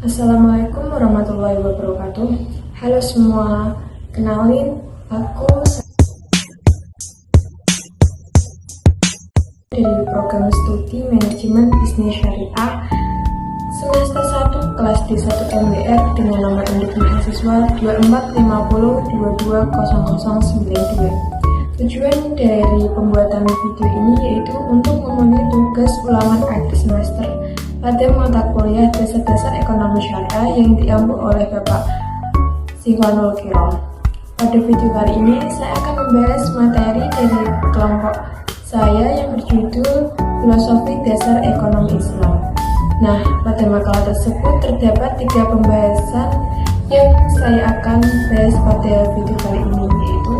Assalamualaikum warahmatullahi wabarakatuh. Halo semua, kenalin aku dari program studi manajemen bisnis syariah semester 1 kelas D1 MBR dengan nomor induk mahasiswa 2450220092. Tujuan dari pembuatan video ini yaitu untuk memenuhi tugas ulangan akhir semester pada mata kuliah dasar-dasar ekonomi syariah yang diambil oleh Bapak Siwanul Kiram. Pada video kali ini saya akan membahas materi dari kelompok saya yang berjudul Filosofi Dasar Ekonomi Islam. Nah, pada makalah tersebut terdapat 3 pembahasan yang saya akan bahas pada video kali ini, yaitu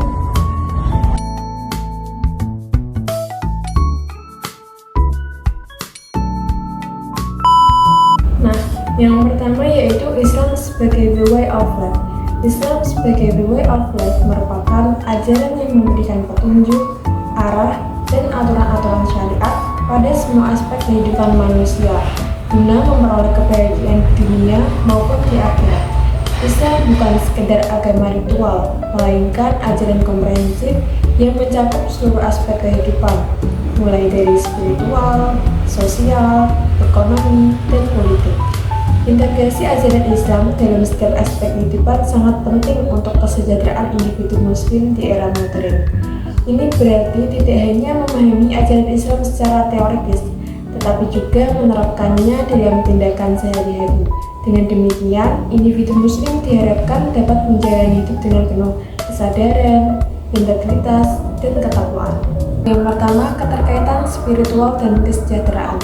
yang pertama yaitu Islam sebagai the way of life. Islam sebagai the way of life merupakan ajaran yang memberikan petunjuk, arah, dan aturan-aturan syariat pada semua aspek kehidupan manusia guna memperoleh kebahagiaan di dunia maupun di akhirat. Islam bukan sekedar agama ritual, melainkan ajaran komprehensif yang mencakup seluruh aspek kehidupan, mulai dari spiritual, sosial, ekonomi, dan politik. Integrasi ajaran Islam dalam setiap aspek kehidupan sangat penting untuk kesejahteraan individu muslim di era modern. Ini berarti tidak hanya memahami ajaran Islam secara teoritis, tetapi juga menerapkannya dalam tindakan sehari-hari. Dengan demikian, individu muslim diharapkan dapat menjalani hidup dengan penuh kesadaran, integritas, dan ketakwaan. Yang pertama, keterkaitan spiritual dan kesejahteraan.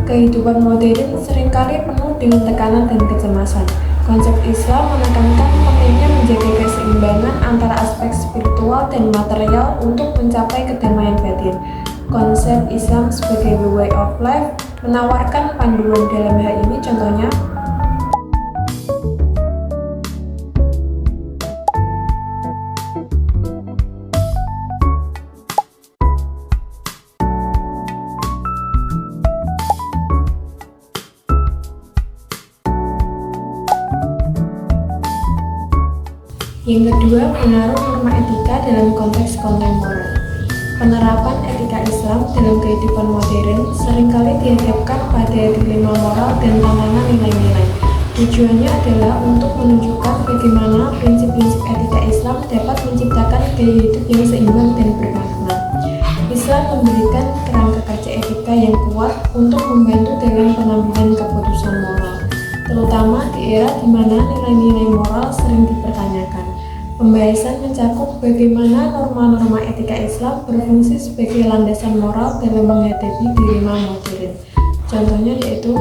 Kehidupan modern seringkali penuh dengan tekanan dan kecemasan. Konsep Islam menekankan pentingnya menjaga keseimbangan antara aspek spiritual dan material untuk mencapai kedamaian batin. Konsep Islam sebagai the way of life menawarkan panduan dalam hal ini, contohnya yang kedua, pengaruh norma etika dalam konteks kontemporer. Penerapan etika Islam dalam kehidupan modern seringkali dihadapkan pada dilema moral dan tantangan nilai-nilai. Tujuannya adalah untuk menunjukkan bagaimana prinsip-prinsip etika Islam dapat menciptakan gaya hidup yang seimbang dan bermakna. Islam memberikan kerangka kerja etika yang kuat untuk membantu dalam pengambilan keputusan moral, terutama di era di mana nilai-nilai moral sering dipertanyakan. Pembahasan mencakup bagaimana norma-norma etika Islam berfungsi sebagai landasan moral dalam menghadapi dilema modern. Contohnya yaitu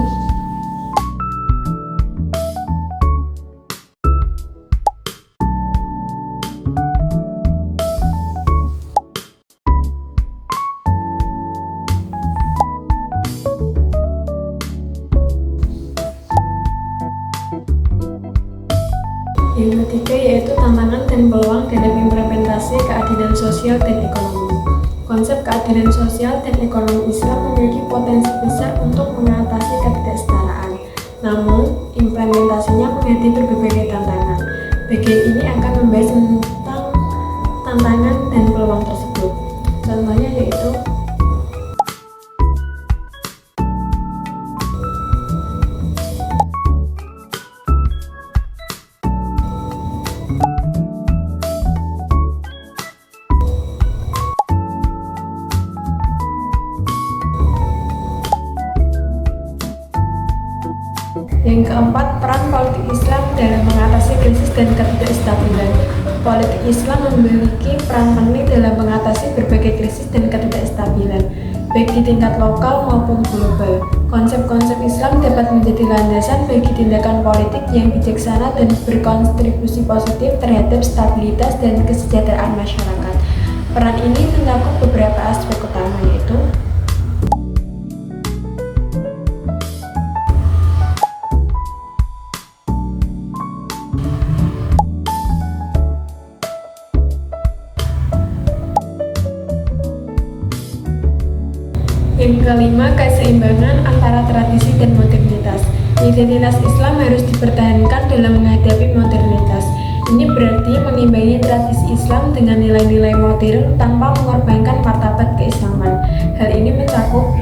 yang ketiga yaitu tantangan dan peluang dalam implementasi keadilan sosial dan ekonomi. Konsep keadilan sosial dan ekonomi Islam memiliki potensi besar untuk mengatasi ketidaksetaraan. Namun, implementasinya menghadapi berbagai tantangan. Bagian ini akan membahas tentang tantangan dan peluang tersebut. Contohnya yaitu yang keempat, peran politik Islam dalam mengatasi krisis dan ketidakstabilan. Politik Islam memiliki peran penting dalam mengatasi berbagai krisis dan ketidakstabilan, baik di tingkat lokal maupun global. Konsep-konsep Islam dapat menjadi landasan bagi tindakan politik yang bijaksana dan berkontribusi positif terhadap stabilitas dan kesejahteraan masyarakat. Peran ini mencakup beberapa aspek utama, yaitu Yang kelima, keseimbangan antara tradisi dan modernitas. Identitas Islam harus dipertahankan dalam menghadapi modernitas. Ini berarti mengimbangi tradisi Islam dengan nilai-nilai modern tanpa mengorbankan martabat keislaman. Hal ini mencakup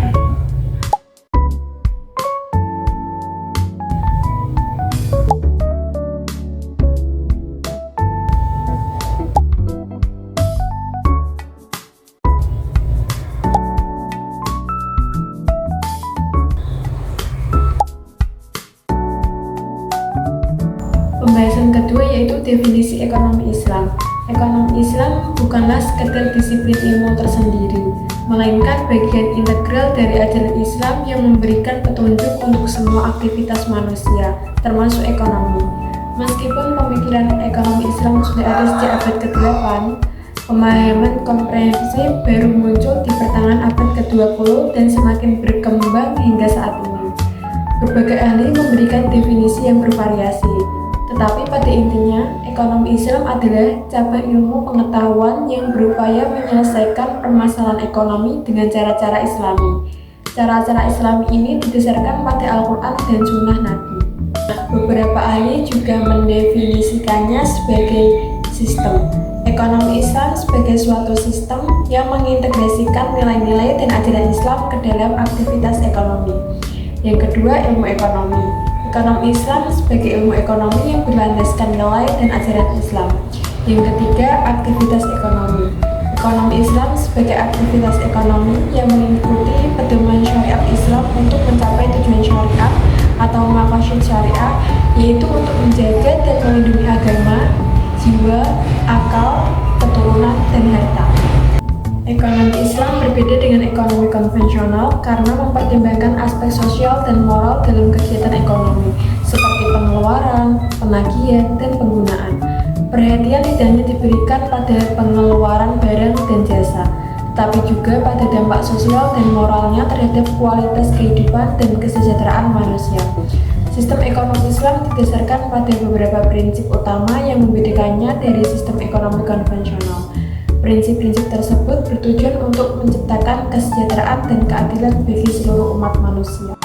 pembahasan kedua yaitu definisi ekonomi Islam. Ekonomi Islam bukanlah sekedar disiplin ilmu tersendiri, melainkan bagian integral dari ajaran Islam yang memberikan petunjuk untuk semua aktivitas manusia, termasuk ekonomi. Meskipun pemikiran ekonomi Islam sudah ada sejak abad ke-8, pemahaman komprehensif baru muncul di pertengahan abad ke-20 dan semakin berkembang hingga saat ini. Berbagai ahli memberikan definisi yang bervariasi. Tetapi pada intinya, ekonomi Islam adalah cabang ilmu pengetahuan yang berupaya menyelesaikan permasalahan ekonomi dengan cara-cara Islami. Cara-cara Islami ini didasarkan pada Al-Quran dan Sunnah Nabi. Beberapa ahli juga mendefinisikannya sebagai sistem. Ekonomi Islam sebagai suatu sistem yang mengintegrasikan nilai-nilai dan ajaran Islam ke dalam aktivitas ekonomi. Yang kedua, ilmu ekonomi. Ekonomi Islam sebagai ilmu ekonomi yang berlandaskan nilai dan ajaran Islam. Yang ketiga, aktivitas ekonomi. Ekonomi Islam sebagai aktivitas ekonomi yang mengikuti pedoman syariat Islam untuk mencapai tujuan syariat atau maqasid syariah, yaitu untuk menjaga dan melindungi agama, jiwa, akal, keturunan, dan harta. Ekonomi Islam berbeda dengan ekonomi konvensional karena mempertimbangkan aspek sosial dan moral dalam kegiatan ekonomi, seperti pengeluaran, penagihan, dan penggunaan. Perhatian tidak hanya diberikan pada pengeluaran barang dan jasa, tetapi juga pada dampak sosial dan moralnya terhadap kualitas kehidupan dan kesejahteraan manusia. Sistem ekonomi Islam didasarkan pada beberapa prinsip utama yang membedakannya dari sistem ekonomi konvensional. Prinsip-prinsip tersebut bertujuan untuk menciptakan kesejahteraan dan keadilan bagi seluruh umat manusia.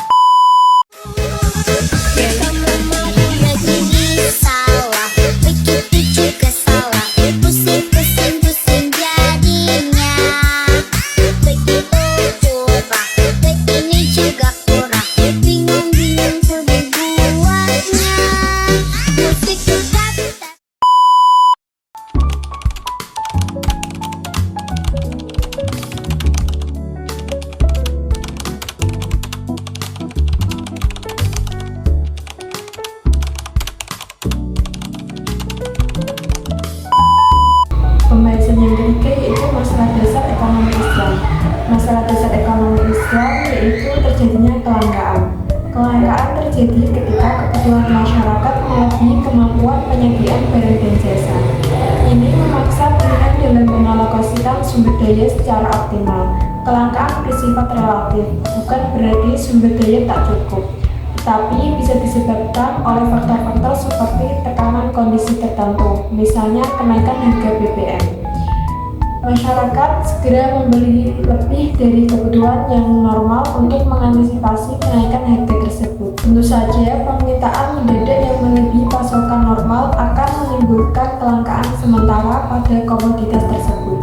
Pembahasan yang ketiga yaitu masalah dasar ekonomi Islam. Masalah dasar ekonomi Islam yaitu terjadinya kelangkaan. Kelangkaan terjadi ketika kebutuhan masyarakat melebihi kemampuan penyediaan barang dan jasa. Ini memaksa pilihan dalam mengalokasikan sumber daya secara optimal. Kelangkaan bersifat relatif, bukan berarti sumber daya tak cukup, tapi bisa disebabkan oleh faktor-faktor seperti tekanan kondisi tertentu, misalnya kenaikan harga BBM. Masyarakat segera membeli lebih dari kebutuhan yang normal untuk mengantisipasi kenaikan harga tersebut. Tentu saja, permintaan mendadak yang melebihi pasokan normal akan menimbulkan kelangkaan sementara pada komoditas tersebut.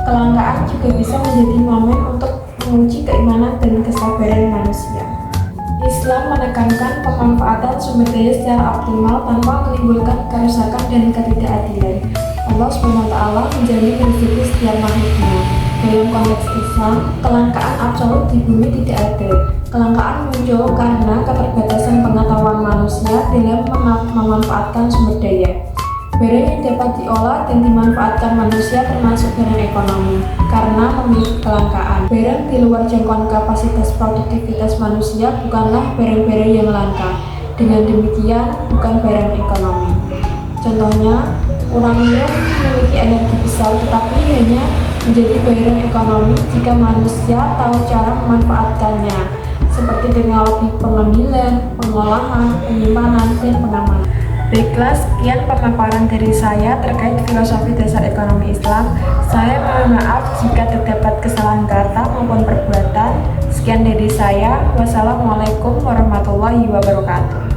Kelangkaan juga bisa menjadi momen untuk menguji keimanan dan kesabaran manusia. Islam menekankan pemanfaatan sumber daya secara optimal tanpa menimbulkan kerusakan dan ketidakadilan. Allah SWT menjamin rezeki setiap makhluknya. Dalam konteks Islam, kelangkaan absolut di bumi tidak ada. Kelangkaan muncul karena keterbatasan pengetahuan manusia dalam memanfaatkan sumber daya. Barang yang dapat diolah dan dimanfaatkan manusia termasuk barang ekonomi, karena memiliki kelangkaan. Barang di luar jangkauan kapasitas produktivitas manusia bukanlah barang-barang yang langka. Dengan demikian, bukan barang ekonomi. Contohnya, uranium memiliki energi besar tetapi hanya menjadi barang ekonomi jika manusia tahu cara memanfaatkannya, seperti teknologi pengambilan, pengolahan, penyimpanan, dan pengamanan. Baiklah, sekian pemaparan dari saya terkait filosofi dasar ekonomi Islam. Saya mohon maaf jika terdapat kesalahan kata maupun perbuatan. Sekian dari saya. Wassalamualaikum warahmatullahi wabarakatuh.